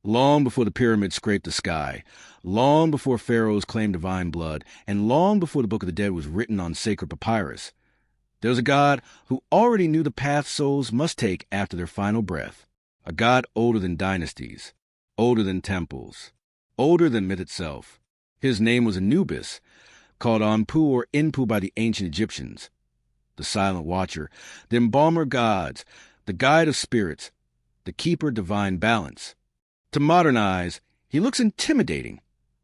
long before the pyramids scraped the sky, long before pharaohs claimed divine blood, and long before the Book of the Dead was written on sacred papyrus. There was a God who already knew the path souls must take after their final breath, a God older than dynasties, older than temples, older than myth itself. His name was Anubis, called Anpu or Inpu by the ancient Egyptians, the silent watcher, the embalmer of gods, the guide of spirits, the keeper of divine balance. To modern eyes, he looks intimidating,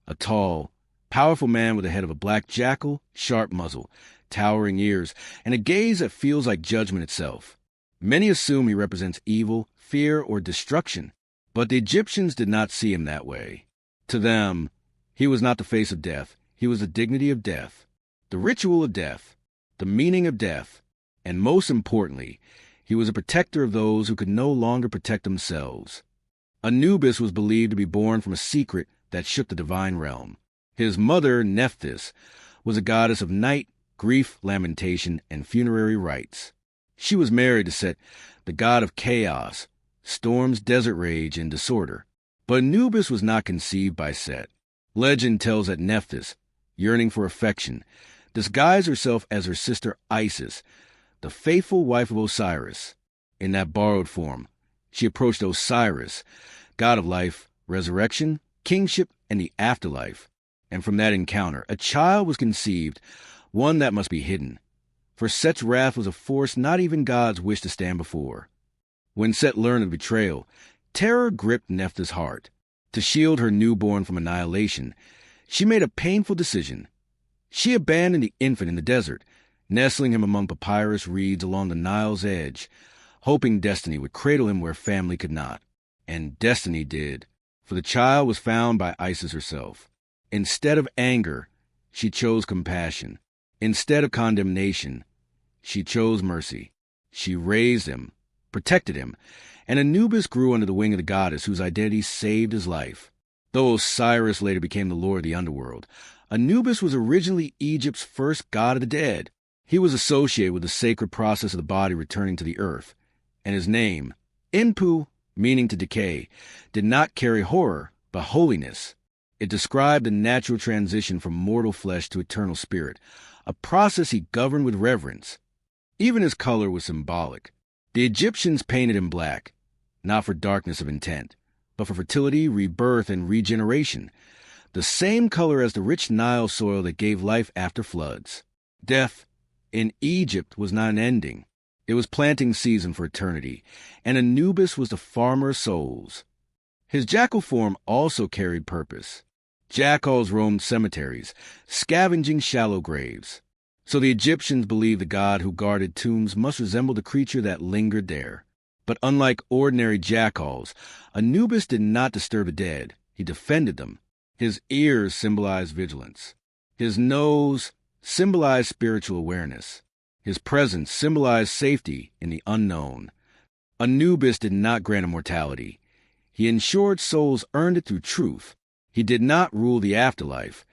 a tall, powerful man with the head of a black jackal, sharp muzzle, towering ears, and a gaze that feels like judgment itself. Many assume he represents evil, fear, or destruction, but the Egyptians did not see him that way. To them, he was not the face of death. He was the dignity of death, the ritual of death, the meaning of death, and most importantly, he was a protector of those who could no longer protect themselves. Anubis was believed to be born from a secret that shook the divine realm. His mother, Nephthys, was a goddess of night, grief, lamentation, and funerary rites. She was married to Set, the god of chaos, storms, desert rage, and disorder. But Anubis was not conceived by Set. Legend tells that Nephthys, yearning for affection, disguised herself as her sister Isis, the faithful wife of Osiris. In that borrowed form, she approached Osiris, god of life, resurrection, kingship, and the afterlife. And from that encounter, a child was conceived, one that must be hidden. For Set's wrath was a force not even gods wished to stand before. When Set learned of the betrayal, terror gripped Nephthys' heart. To shield her newborn from annihilation, she made a painful decision. She abandoned the infant in the desert, nestling him among papyrus reeds along the Nile's edge, hoping destiny would cradle him where family could not. And destiny did, for the child was found by Isis herself. Instead of anger, she chose compassion. Instead of condemnation, she chose mercy. She raised him, protected him, and Anubis grew under the wing of the goddess whose identity saved his life. Though Osiris later became the lord of the underworld, Anubis was originally Egypt's first god of the dead. He was associated with the sacred process of the body returning to the earth, and his name, Inpu, meaning to decay, did not carry horror, but holiness. It described the natural transition from mortal flesh to eternal spirit, a process he governed with reverence. Even his color was symbolic. The Egyptians painted him black, not for darkness of intent, but for fertility, rebirth, and regeneration, the same color as the rich Nile soil that gave life after floods. Death, in Egypt, was not an ending. It was planting season for eternity, and Anubis was the farmer of souls. His jackal form also carried purpose. Jackals roamed cemeteries, scavenging shallow graves. So the Egyptians believed the god who guarded tombs must resemble the creature that lingered there. But unlike ordinary jackals, Anubis did not disturb the dead. He defended them. His ears symbolized vigilance. His nose symbolized spiritual awareness. His presence symbolized safety in the unknown. Anubis did not grant immortality. He ensured souls earned it through truth. He did not rule the afterlife.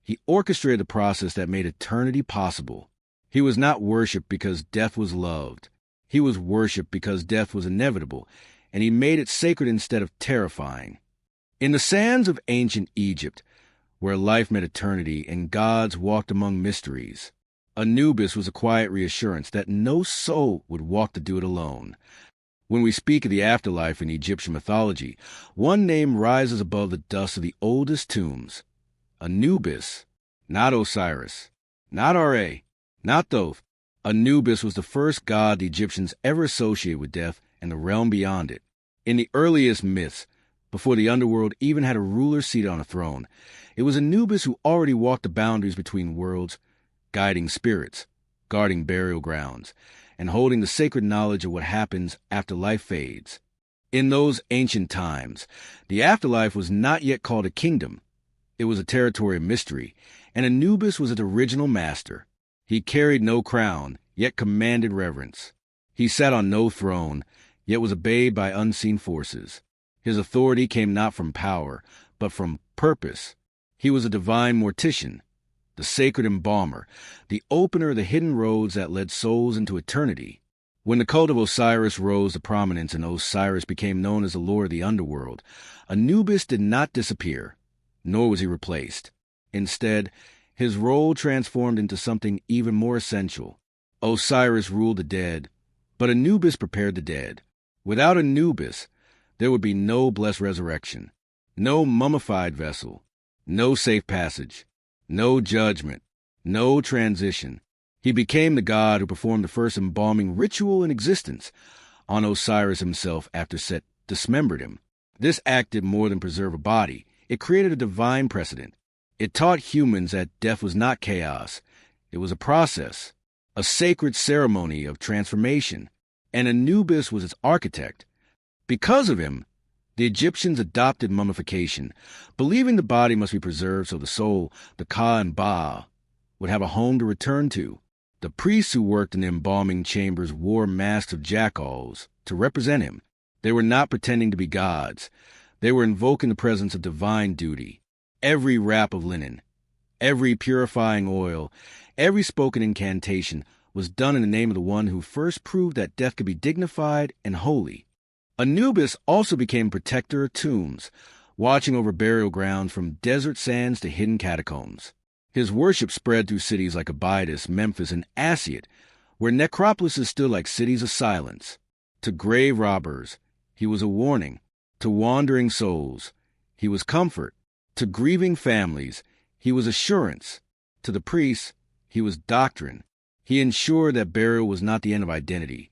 He orchestrated the process that made eternity possible. He was not worshipped because death was loved. He was worshipped because death was inevitable, and he made it sacred instead of terrifying. In the sands of ancient Egypt, where life met eternity and gods walked among mysteries, Anubis was a quiet reassurance that no soul would walk to do it alone. When we speak of the afterlife in Egyptian mythology, one name rises above the dust of the oldest tombs. Anubis, not Osiris, not Ra, not Thoth. Anubis was the first god the Egyptians ever associated with death and the realm beyond it. In the earliest myths, before the underworld even had a ruler seated on a throne, it was Anubis who already walked the boundaries between worlds, guiding spirits, guarding burial grounds, and holding the sacred knowledge of what happens after life fades. In those ancient times, the afterlife was not yet called a kingdom. It was a territory of mystery, and Anubis was its original master. He carried no crown, yet commanded reverence. He sat on no throne, yet was obeyed by unseen forces. His authority came not from power, but from purpose. He was a divine mortician, the sacred embalmer, the opener of the hidden roads that led souls into eternity. When the cult of Osiris rose to prominence and Osiris became known as the lord of the underworld, Anubis did not disappear, nor was he replaced. Instead, his role transformed into something even more essential. Osiris ruled the dead, but Anubis prepared the dead. Without Anubis, there would be no blessed resurrection, no mummified vessel, no safe passage, no judgment, no transition. He became the god who performed the first embalming ritual in existence on Osiris himself after Set dismembered him. This act did more than preserve a body. It created a divine precedent. It taught humans that death was not chaos. It was a process, a sacred ceremony of transformation, and Anubis was its architect. Because of him, the Egyptians adopted mummification, believing the body must be preserved so the soul, the Ka and Ba, would have a home to return to. The priests who worked in the embalming chambers wore masks of jackals to represent him. They were not pretending to be gods. They were invoking the presence of divine duty. Every wrap of linen, every purifying oil, every spoken incantation was done in the name of the one who first proved that death could be dignified and holy. Anubis also became protector of tombs, watching over burial grounds from desert sands to hidden catacombs. His worship spread through cities like Abydos, Memphis, and Asiut, where necropolises stood like cities of silence. To grave robbers, he was a warning. To wandering souls, he was comfort. To grieving families, he was assurance. To the priests, he was doctrine. He ensured that burial was not the end of identity,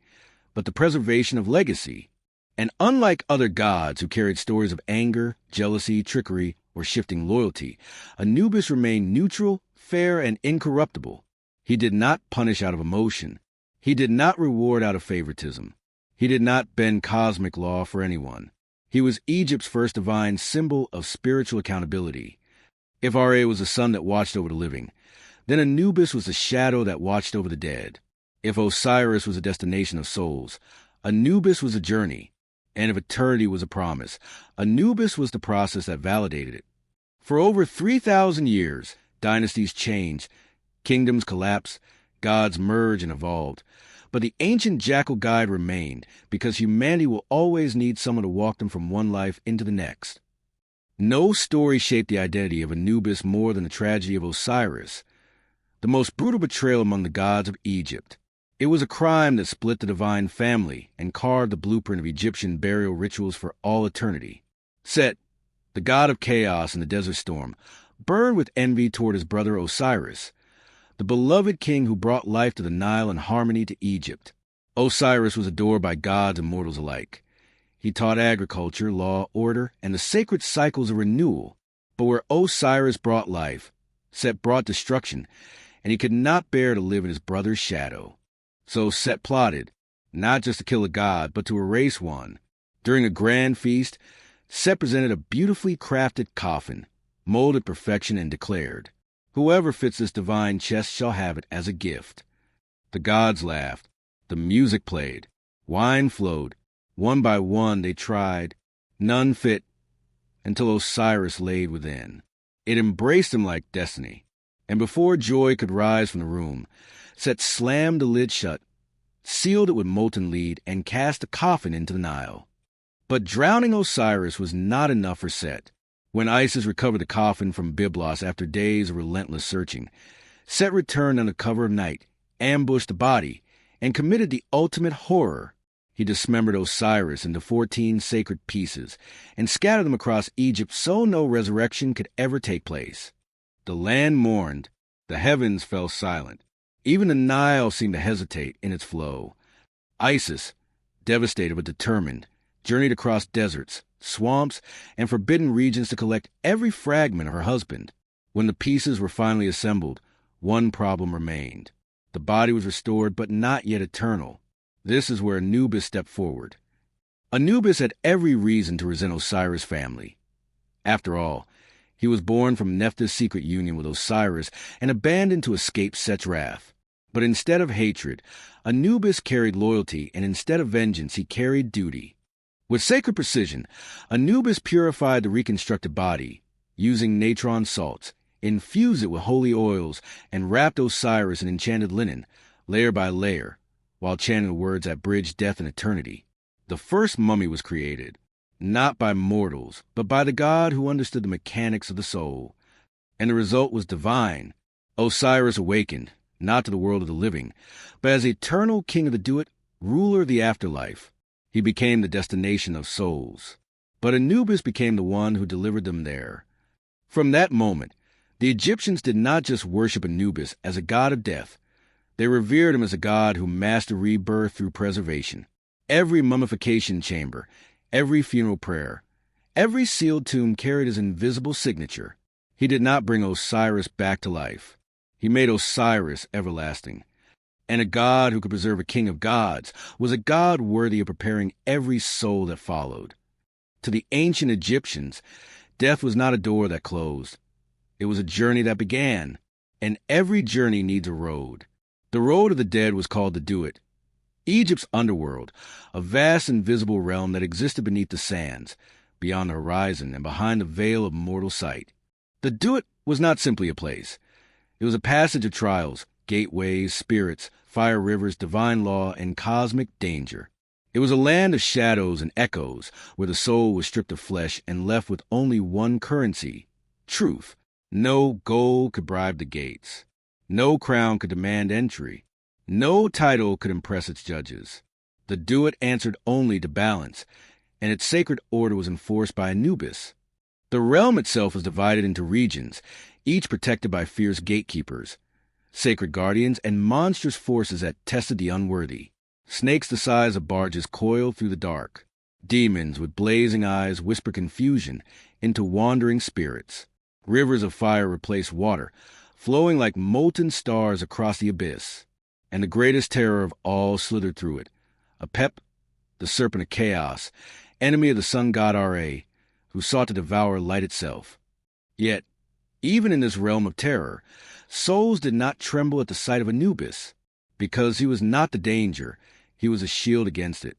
but the preservation of legacy. And unlike other gods who carried stories of anger, jealousy, trickery, or shifting loyalty, Anubis remained neutral, fair, and incorruptible. He did not punish out of emotion. He did not reward out of favoritism. He did not bend cosmic law for anyone. He was Egypt's first divine symbol of spiritual accountability. If Ra was the sun that watched over the living, then Anubis was the shadow that watched over the dead. If Osiris was a destination of souls, Anubis was a journey. And if eternity was a promise, Anubis was the process that validated it. For over 3,000 years, dynasties changed, kingdoms collapsed, gods merged and evolved. But the ancient jackal guide remained, because humanity will always need someone to walk them from one life into the next. No story shaped the identity of Anubis more than the tragedy of Osiris, the most brutal betrayal among the gods of Egypt. It was a crime that split the divine family and carved the blueprint of Egyptian burial rituals for all eternity. Set, the god of chaos in the desert storm, burned with envy toward his brother Osiris, the beloved king who brought life to the Nile and harmony to Egypt. Osiris was adored by gods and mortals alike. He taught agriculture, law, order, and the sacred cycles of renewal. But where Osiris brought life, Set brought destruction, and he could not bear to live in his brother's shadow. So Set plotted, not just to kill a god, but to erase one. During a grand feast, Set presented a beautifully crafted coffin, molded perfection, and declared, "Whoever fits this divine chest shall have it as a gift." The gods laughed. The music played. Wine flowed. One by one they tried. None fit, until Osiris laid within. It embraced him like destiny. And before joy could rise from the room, Set slammed the lid shut, sealed it with molten lead, and cast the coffin into the Nile. But drowning Osiris was not enough for Set. When Isis recovered the coffin from Byblos after days of relentless searching, Set returned under cover of night, ambushed the body, and committed the ultimate horror. He dismembered Osiris into 14 sacred pieces and scattered them across Egypt so no resurrection could ever take place. The land mourned. The heavens fell silent. Even the Nile seemed to hesitate in its flow. Isis, devastated but determined, journeyed across deserts, swamps, and forbidden regions to collect every fragment of her husband. When the pieces were finally assembled, one problem remained. The body was restored, but not yet eternal. This is where Anubis stepped forward. Anubis had every reason to resent Osiris' family. After all, he was born from Nephthys' secret union with Osiris and abandoned to escape Set's wrath. But instead of hatred, Anubis carried loyalty, and instead of vengeance, he carried duty. With sacred precision, Anubis purified the reconstructed body, using natron salts, infused it with holy oils, and wrapped Osiris in enchanted linen, layer by layer, while chanting the words that bridge death and eternity. The first mummy was created, not by mortals, but by the god who understood the mechanics of the soul. And the result was divine. Osiris awakened, not to the world of the living, but as eternal king of the Duat, ruler of the afterlife. He became the destination of souls. But Anubis became the one who delivered them there. From that moment, the Egyptians did not just worship Anubis as a god of death. They revered him as a god who mastered rebirth through preservation. Every mummification chamber, every funeral prayer, every sealed tomb carried his invisible signature. He did not bring Osiris back to life. He made Osiris everlasting. And a god who could preserve a king of gods was a god worthy of preparing every soul that followed. To the ancient Egyptians, death was not a door that closed. It was a journey that began, and every journey needs a road. The road of the dead was called the Duat, Egypt's underworld, a vast invisible realm that existed beneath the sands, beyond the horizon and behind the veil of mortal sight. The Duat was not simply a place. It was a passage of trials, gateways, spirits, fire rivers, divine law, and cosmic danger. It was a land of shadows and echoes, where the soul was stripped of flesh and left with only one currency: truth. No gold could bribe the gates. No crown could demand entry. No title could impress its judges. The Duat answered only to balance, and its sacred order was enforced by Anubis. The realm itself was divided into regions, each protected by fierce gatekeepers, sacred guardians, and monstrous forces that tested the unworthy. Snakes the size of barges coiled through the dark. Demons with blazing eyes whisper confusion into wandering spirits. Rivers of fire replaced water, flowing like molten stars across the abyss. And the greatest terror of all slithered through it, Apep, the serpent of chaos, enemy of the sun god Ra, who sought to devour light itself. Yet, even in this realm of terror, souls did not tremble at the sight of Anubis, because he was not the danger, he was a shield against it.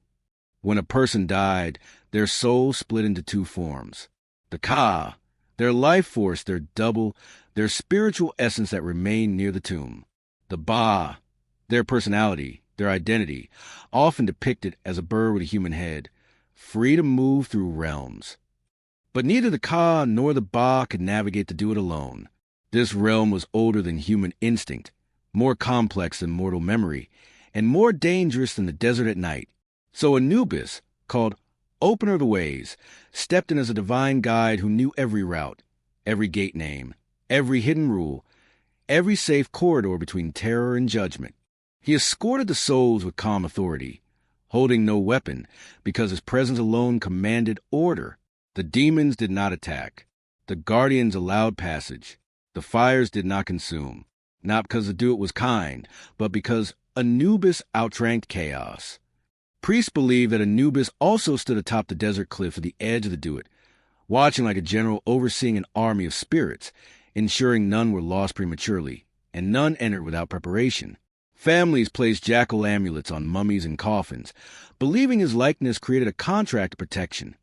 When a person died, their soul split into two forms. The Ka, their life force, their double, their spiritual essence that remained near the tomb. The Ba, their personality, their identity, often depicted as a bird with a human head, free to move through realms. But neither the Ka nor the Ba could navigate to do it alone. This realm was older than human instinct, more complex than mortal memory, and more dangerous than the desert at night. So Anubis, called Opener of the Ways, stepped in as a divine guide who knew every route, every gate name, every hidden rule, every safe corridor between terror and judgment. He escorted the souls with calm authority, holding no weapon, because his presence alone commanded order. The demons did not attack. The guardians allowed passage. The fires did not consume, not because the Duat was kind, but because Anubis outranked chaos. Priests believed that Anubis also stood atop the desert cliff at the edge of the Duat, watching like a general overseeing an army of spirits, ensuring none were lost prematurely, and none entered without preparation. Families placed jackal amulets on mummies and coffins, believing his likeness created a contract of protection.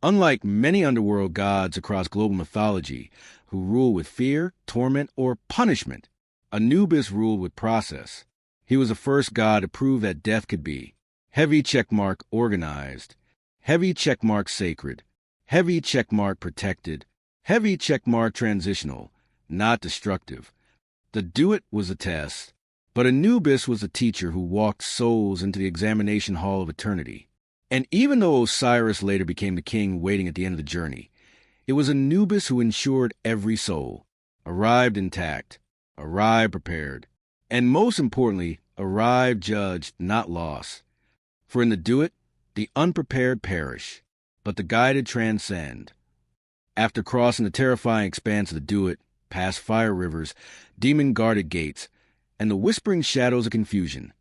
Unlike many underworld gods across global mythology, who rule with fear, torment, or punishment, Anubis ruled with process. He was the first god to prove that death could be heavy checkmark organized, heavy checkmark sacred, heavy checkmark protected, heavy checkmark transitional, not destructive. The Duat was a test, but Anubis was the teacher who walked souls into the examination hall of eternity. And even though Osiris later became the king waiting at the end of the journey, it was Anubis who ensured every soul arrived intact, arrived prepared, and most importantly, arrived judged, not lost. For in the Duat, the unprepared perish, but the guided transcend. After crossing the terrifying expanse of the Duat, past fire rivers, demon-guarded gates, and the whispering shadows of confusion,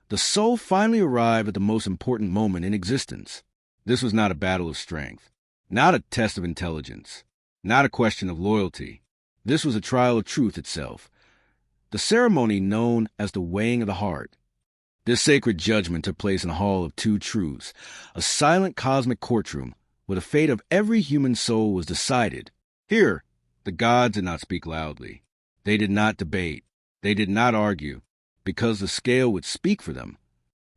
the soul finally arrived at the most important moment in existence. This was not a battle of strength, not a test of intelligence, not a question of loyalty. This was a trial of truth itself, the ceremony known as the weighing of the heart. This sacred judgment took place in a hall of two truths, a silent cosmic courtroom where the fate of every human soul was decided. Here, the gods did not speak loudly. They did not debate. They did not argue, because the scale would speak for them.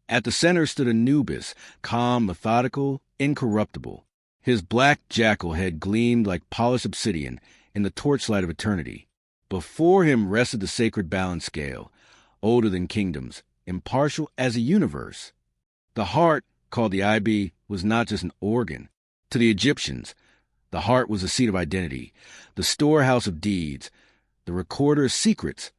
At the center stood Anubis, calm, methodical, incorruptible. His black jackal head gleamed like polished obsidian in the torchlight of eternity. Before him rested the sacred balance scale, older than kingdoms, impartial as a universe. The heart, called the IB, was not just an organ. To the Egyptians, the heart was the seat of identity, the storehouse of deeds, the recorder of secrets,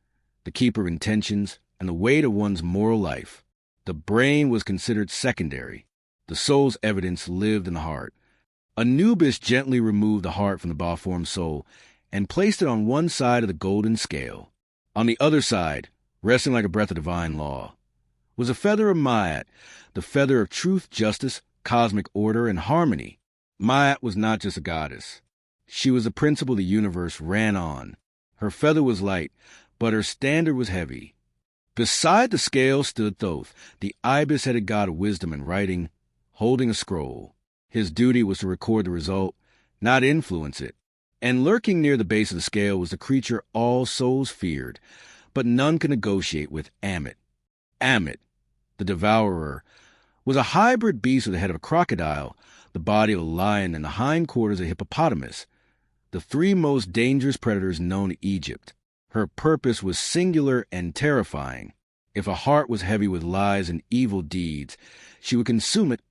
the keeper of intentions, and the weight of one's moral life. The brain was considered secondary. The soul's evidence lived in the heart. Anubis gently removed the heart from the Ba-formed soul and placed it on one side of the golden scale. On the other side, resting like a breath of divine law, was a feather of Myat, the feather of truth, justice, cosmic order, and harmony. Myat was not just a goddess. She was the principle the universe ran on. Her feather was light, but her standard was heavy. Beside the scale stood Thoth, the ibis-headed god of wisdom and writing, holding a scroll. His duty was to record the result, not influence it. And lurking near the base of the scale was the creature all souls feared, but none could negotiate with, Ammit. Ammit, the devourer, was a hybrid beast with the head of a crocodile, the body of a lion, and the hindquarters of a hippopotamus, the three most dangerous predators known to Egypt. Her purpose was singular and terrifying. If a heart was heavy with lies and evil deeds, she would consume it,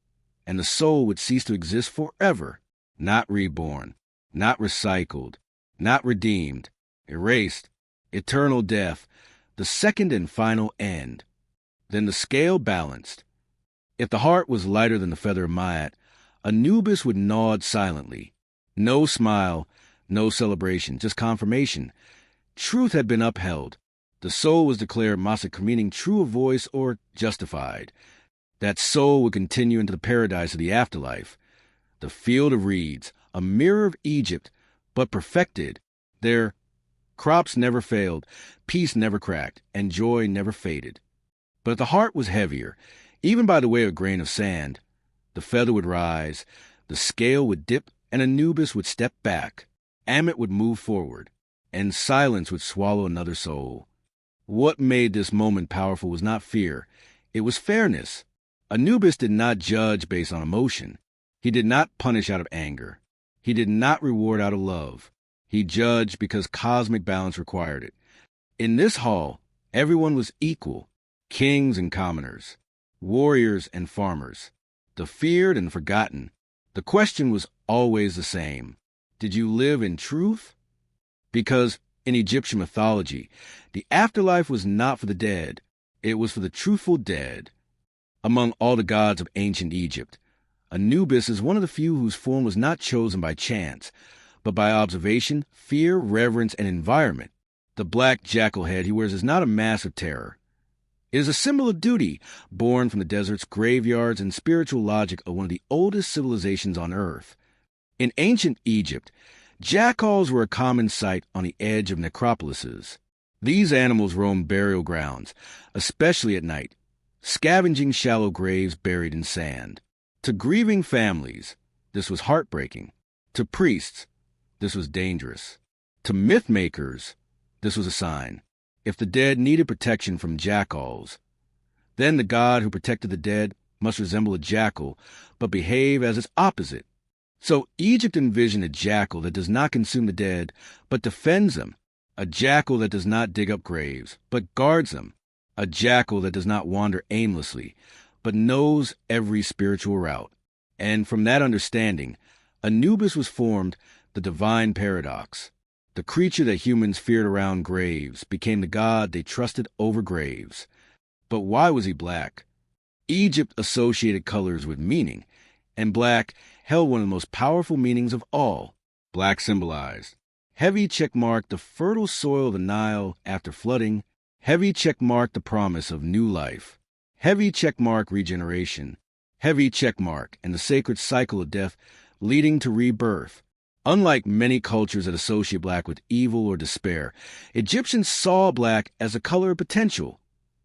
and the soul would cease to exist forever, not reborn, not recycled, not redeemed, erased, eternal death, the second and final end. Then the scale balanced. If the heart was lighter than the feather of Myat, Anubis would nod silently. No smile, no celebration, just confirmation. Truth had been upheld. The soul was declared Masik, meaning true of voice or justified. That soul would continue into the paradise of the afterlife. The field of reeds, a mirror of Egypt, but perfected. There, crops never failed, peace never cracked, and joy never faded. But if the heart was heavier, even by the way of a grain of sand, the feather would rise, the scale would dip, and Anubis would step back. Ammit would move forward, and silence would swallow another soul. What made this moment powerful was not fear. It was fairness. Anubis did not judge based on emotion. He did not punish out of anger. He did not reward out of love. He judged because cosmic balance required it. In this hall, everyone was equal, kings and commoners, warriors and farmers, the feared and forgotten. The question was always the same. Did you live in truth? Because in Egyptian mythology, the afterlife was not for the dead. It was for the truthful dead. Among all the gods of ancient Egypt, Anubis is one of the few whose form was not chosen by chance, but by observation, fear, reverence, and environment. The black jackal head he wears is not a mask of terror. It is a symbol of duty, born from the deserts, graveyards, and spiritual logic of one of the oldest civilizations on Earth. In ancient Egypt, jackals were a common sight on the edge of necropolises. These animals roamed burial grounds, especially at night, scavenging shallow graves buried in sand. To grieving families, this was heartbreaking. To priests, this was dangerous. To myth makers, this was a sign. If the dead needed protection from jackals, then the god who protected the dead must resemble a jackal, but behave as its opposite. So Egypt envisioned a jackal that does not consume the dead, but defends them. A jackal that does not dig up graves, but guards them. A jackal that does not wander aimlessly, but knows every spiritual route. And from that understanding, Anubis was formed, the divine paradox. The creature that humans feared around graves became the god they trusted over graves. But why was he black? Egypt associated colors with meaning, and black held one of the most powerful meanings of all. Black symbolized heavy checkmark the fertile soil of the Nile after flooding, heavy checkmark the promise of new life, heavy checkmark regeneration, heavy checkmark and the sacred cycle of death leading to rebirth. Unlike many cultures that associate black with evil or despair, Egyptians saw black as a color of potential,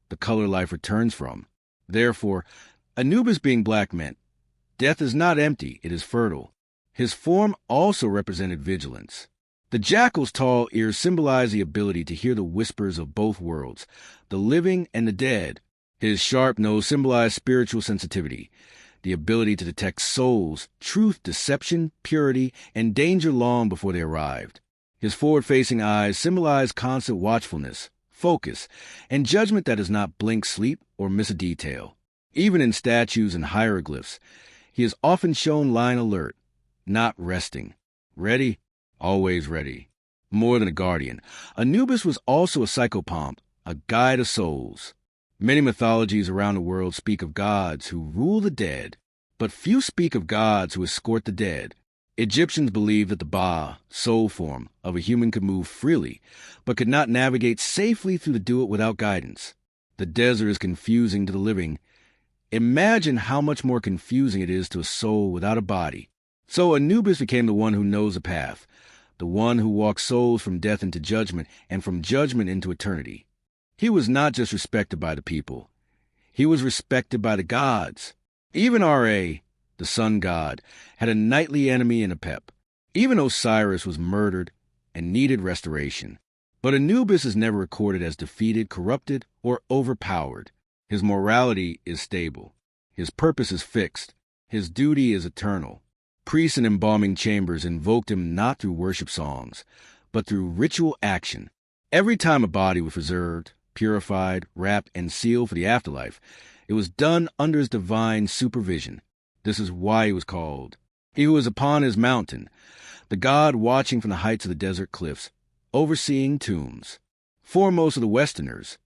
the color life returns from. Therefore, Anubis being black meant death is not empty, it is fertile. His form also represented vigilance. The jackal's tall ears symbolized the ability to hear the whispers of both worlds, the living and the dead. His sharp nose symbolized spiritual sensitivity, the ability to detect souls, truth, deception, purity, and danger long before they arrived. His forward-facing eyes symbolized constant watchfulness, focus, and judgment that does not blink, sleep, or miss a detail. Even in statues and hieroglyphs, he is often shown lying alert, not resting. Ready, always ready. More than a guardian, Anubis was also a psychopomp, a guide of souls. Many mythologies around the world speak of gods who rule the dead, but few speak of gods who escort the dead. Egyptians believed that the Ba, soul form, of a human could move freely, but could not navigate safely through the Duat without guidance. The desert is confusing to the living. Imagine how much more confusing it is to a soul without a body. So Anubis became the one who knows the path, the one who walks souls from death into judgment and from judgment into eternity. He was not just respected by the people. He was respected by the gods. Even Ra, the sun god, had a nightly enemy in Apep. Even Osiris was murdered and needed restoration. But Anubis is never recorded as defeated, corrupted, or overpowered. His morality is stable. His purpose is fixed. His duty is eternal. Priests in embalming chambers invoked him not through worship songs, but through ritual action. Every time a body was preserved, purified, wrapped, and sealed for the afterlife, it was done under his divine supervision. This is why he was called He who is upon his mountain, the god watching from the heights of the desert cliffs, overseeing tombs. Foremost of the Westerners,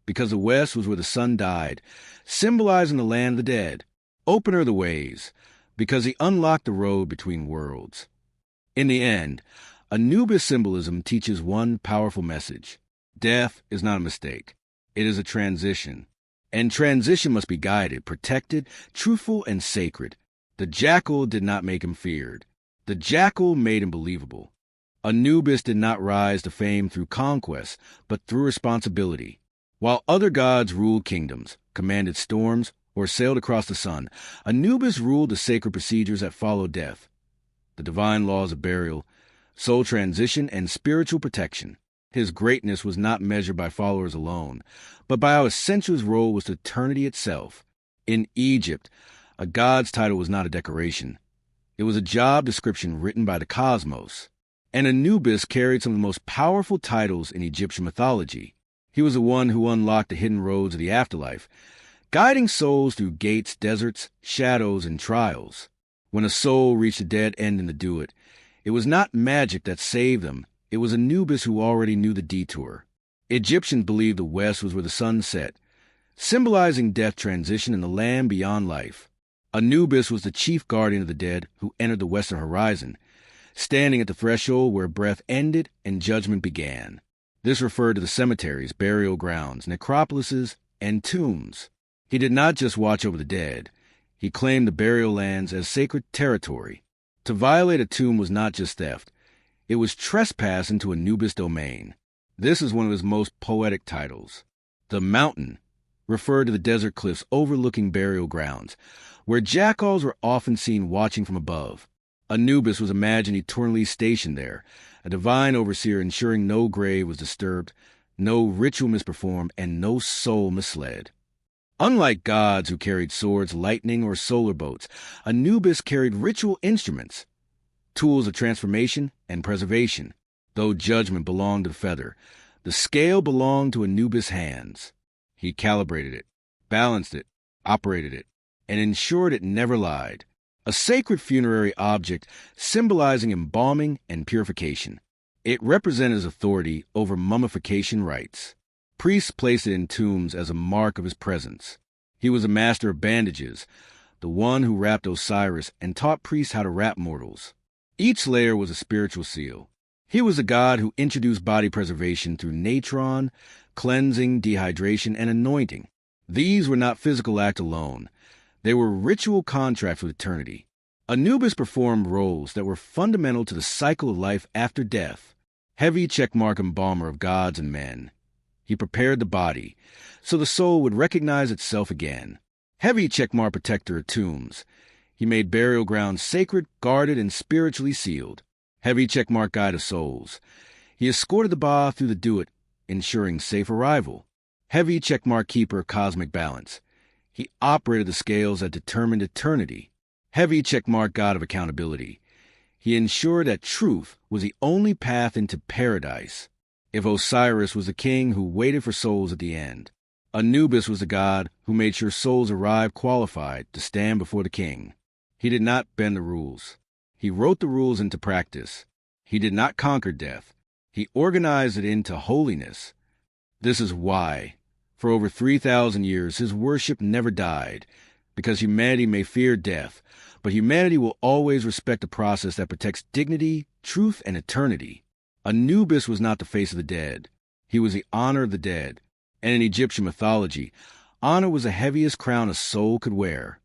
because the West was where the sun died, symbolizing the land of the dead. Opener of the ways, because he unlocked the road between worlds. In the end, Anubis symbolism teaches one powerful message. Death is not a mistake. It is a transition. And transition must be guided, protected, truthful, and sacred. The jackal did not make him feared. The jackal made him believable. Anubis did not rise to fame through conquest, but through responsibility. While other gods ruled kingdoms, commanded storms, or sailed across the sun, Anubis ruled the sacred procedures that follow death, the divine laws of burial, soul transition, and spiritual protection. His greatness was not measured by followers alone, but by how essential his role was to eternity itself. In Egypt, a god's title was not a decoration. It was a job description written by the cosmos. And Anubis carried some of the most powerful titles in Egyptian mythology. He was the one who unlocked the hidden roads of the afterlife, guiding souls through gates, deserts, shadows, and trials. When a soul reached a dead end in the Duat, it was not magic that saved them. It was Anubis who already knew the detour. Egyptians believed the West was where the sun set, symbolizing death transition in the land beyond life. Anubis was the chief guardian of the dead who entered the western horizon, standing at the threshold where breath ended and judgment began. This referred to the cemeteries, burial grounds, necropolises, and tombs. He did not just watch over the dead. He claimed the burial lands as sacred territory. To violate a tomb was not just theft. It was trespass into Anubis' domain. This is one of his most poetic titles. The mountain referred to the desert cliffs overlooking burial grounds, where jackals were often seen watching from above. Anubis was imagined eternally stationed there, a divine overseer ensuring no grave was disturbed, no ritual misperformed, and no soul misled. Unlike gods who carried swords, lightning, or solar boats, Anubis carried ritual instruments, tools of transformation and preservation. Though judgment belonged to the feather, the scale belonged to Anubis' hands. He calibrated it, balanced it, operated it, and ensured it never lied. A sacred funerary object symbolizing embalming and purification. It represented his authority over mummification rites. Priests placed it in tombs as a mark of his presence. He was a master of bandages, the one who wrapped Osiris and taught priests how to wrap mortals. Each layer was a spiritual seal. He was a god who introduced body preservation through natron, cleansing, dehydration, and anointing. These were not physical acts alone. They were ritual contracts with eternity. Anubis performed roles that were fundamental to the cycle of life after death. Heavy checkmark embalmer of gods and men. He prepared the body, so the soul would recognize itself again. Heavy checkmark protector of tombs. He made burial grounds sacred, guarded, and spiritually sealed. Heavy checkmark guide of souls. He escorted the Ba through the Duat, ensuring safe arrival. Heavy checkmark keeper of cosmic balance. He operated the scales that determined eternity. Heavy checkmark god of accountability. He ensured that truth was the only path into paradise. If Osiris was the king who waited for souls at the end, Anubis was the god who made sure souls arrived qualified to stand before the king. He did not bend the rules. He wrote the rules into practice. He did not conquer death. He organized it into holiness. This is why, for over 3,000 years, his worship never died, because humanity may fear death, but humanity will always respect a process that protects dignity, truth, and eternity. Anubis was not the face of the dead. He was the honor of the dead. And in Egyptian mythology, honor was the heaviest crown a soul could wear.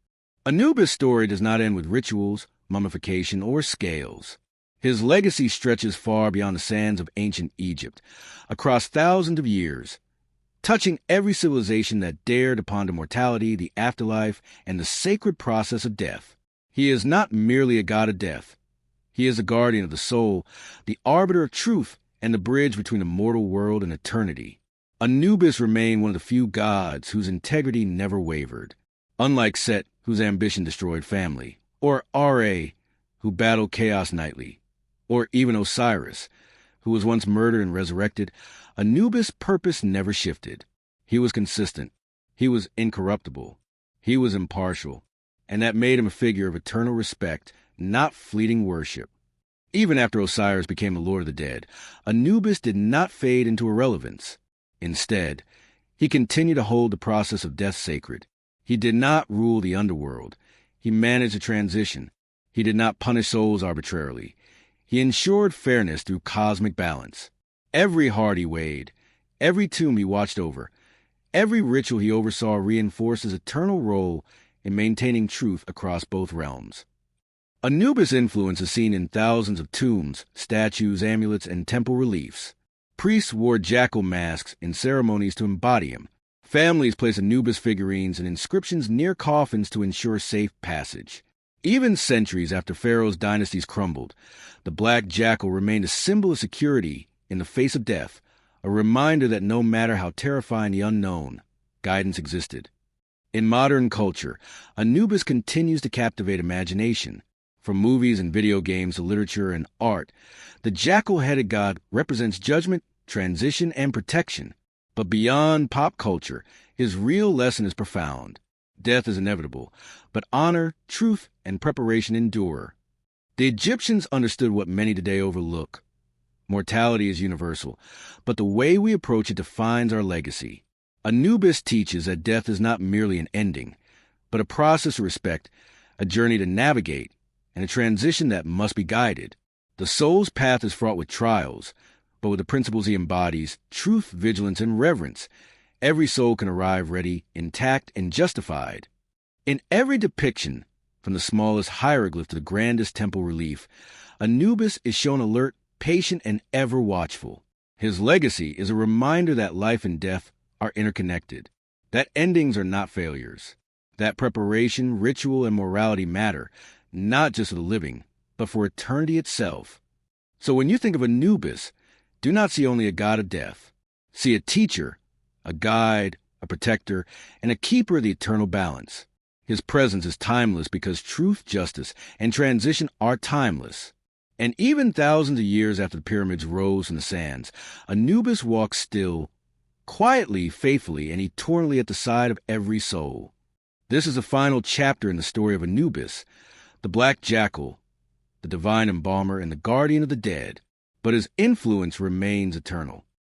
Anubis' story does not end with rituals, mummification, or scales. His legacy stretches far beyond the sands of ancient Egypt, across thousands of years, touching every civilization that dared to ponder mortality, the afterlife, and the sacred process of death. He is not merely a god of death. He is the guardian of the soul, the arbiter of truth, and the bridge between the mortal world and eternity. Anubis remained one of the few gods whose integrity never wavered, unlike Set, whose ambition destroyed family, or Ra, who battled chaos nightly, or even Osiris, who was once murdered and resurrected. Anubis' purpose never shifted. He was consistent. He was incorruptible. He was impartial, and that made him a figure of eternal respect, not fleeting worship. Even after Osiris became the Lord of the Dead, Anubis did not fade into irrelevance. Instead, he continued to hold the process of death sacred. He did not rule the underworld. He managed the transition. He did not punish souls arbitrarily. He ensured fairness through cosmic balance. Every heart he weighed, every tomb he watched over, every ritual he oversaw reinforced his eternal role in maintaining truth across both realms. Anubis' influence is seen in thousands of tombs, statues, amulets, and temple reliefs. Priests wore jackal masks in ceremonies to embody him. Families placed Anubis figurines and inscriptions near coffins to ensure safe passage. Even centuries after Pharaoh's dynasties crumbled, the black jackal remained a symbol of security in the face of death, a reminder that no matter how terrifying the unknown, guidance existed. In modern culture, Anubis continues to captivate imagination. From movies and video games to literature and art, the jackal-headed god represents judgment, transition, and protection. But beyond pop culture, his real lesson is profound. Death is inevitable, but honor, truth, and preparation endure. The Egyptians understood what many today overlook. Mortality is universal, but the way we approach it defines our legacy. Anubis teaches that death is not merely an ending, but a process of respect, a journey to navigate, and a transition that must be guided. The soul's path is fraught with trials, but with the principles he embodies, truth, vigilance, and reverence, every soul can arrive ready, intact, and justified. In every depiction, from the smallest hieroglyph to the grandest temple relief, Anubis is shown alert, patient, and ever watchful. His legacy is a reminder that life and death are interconnected, that endings are not failures, that preparation, ritual, and morality matter, not just for the living, but for eternity itself. So when you think of Anubis, do not see only a god of death. See a teacher, a guide, a protector, and a keeper of the eternal balance. His presence is timeless because truth, justice, and transition are timeless. And even thousands of years after the pyramids rose from the sands, Anubis walks still, quietly, faithfully, and eternally at the side of every soul. This is the final chapter in the story of Anubis, the black jackal, the divine embalmer, and the guardian of the dead. But his influence remains eternal.